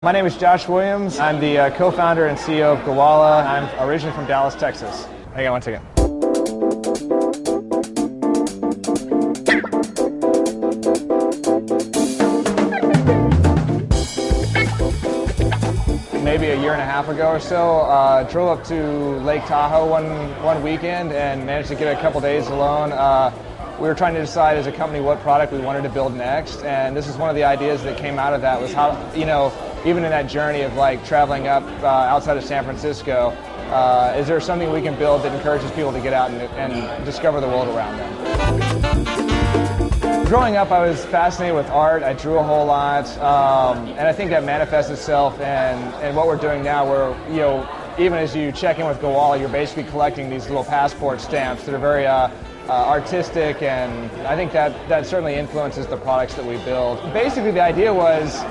My name is Josh Williams. I'm the co-founder and CEO of Gowalla. I'm originally from Dallas, Texas. Hang on one second. Maybe a year and a half ago or so, drove up to Lake Tahoe one weekend and managed to get a couple days alone. We were trying to decide as a company what product we wanted to build next, and this is one of the ideas that came out of that was how, even in that journey of like traveling up outside of San Francisco, is there something we can build that encourages people to get out and discover the world around them? Growing up, I was fascinated with art. I drew a whole lot, and I think that manifests itself in what we're doing now, where even as you check in with Gowalla, you're basically collecting these little passport stamps that are very artistic, and I think that certainly influences the products that we build. Basically, the idea was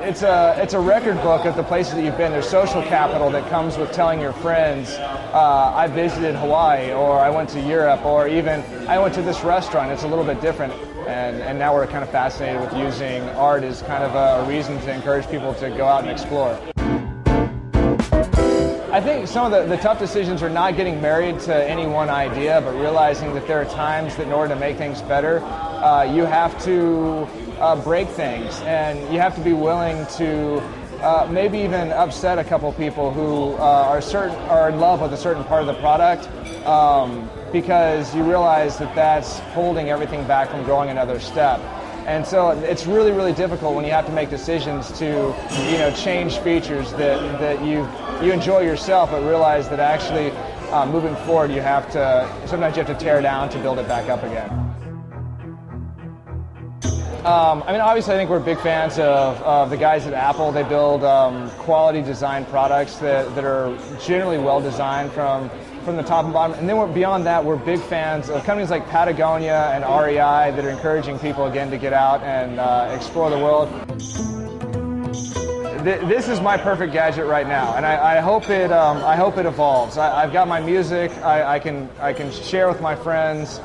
it's a record book of the places that you've been. There's social capital that comes with telling your friends, I visited Hawaii, or I went to Europe, or even I went to this restaurant. It's a little bit different, and now we're kind of fascinated with using art as kind of a reason to encourage people to go out and explore. I think some of the tough decisions are not getting married to any one idea, but realizing that there are times that in order to make things better, you have to break things, and you have to be willing to maybe even upset a couple people who are in love with a certain part of the product, because you realize that that's holding everything back from growing another step. And so it's really, really difficult when you have to make decisions to, change features that you enjoy yourself, but realize that actually moving forward, sometimes you have to tear down to build it back up again. Obviously, I think we're big fans of the guys at Apple. They build quality design products that are generally well designed from the top and bottom. And then beyond that, we're big fans of companies like Patagonia and REI that are encouraging people, again, to get out and explore the world. This is my perfect gadget right now, and I hope it evolves. I've got my music. I can share with my friends.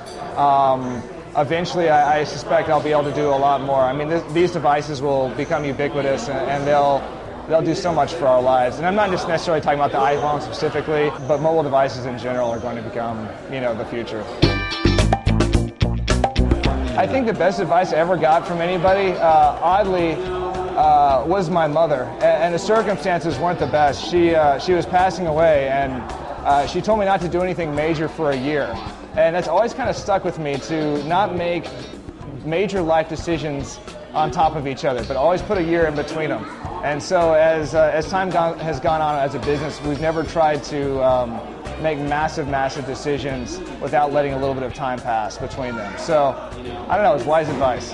Eventually, I suspect I'll be able to do a lot more. These devices will become ubiquitous, and they'll do so much for our lives. And I'm not just necessarily talking about the iPhone specifically, but mobile devices in general are going to become, the future. I think the best advice I ever got from anybody, oddly, was my mother. And the circumstances weren't the best. She was passing away, and she told me not to do anything major for a year. And that's always kind of stuck with me, to not make major life decisions on top of each other, but always put a year in between them. And so as time has gone on as a business, we've never tried to make massive decisions without letting a little bit of time pass between them. So, I don't know, it's wise advice.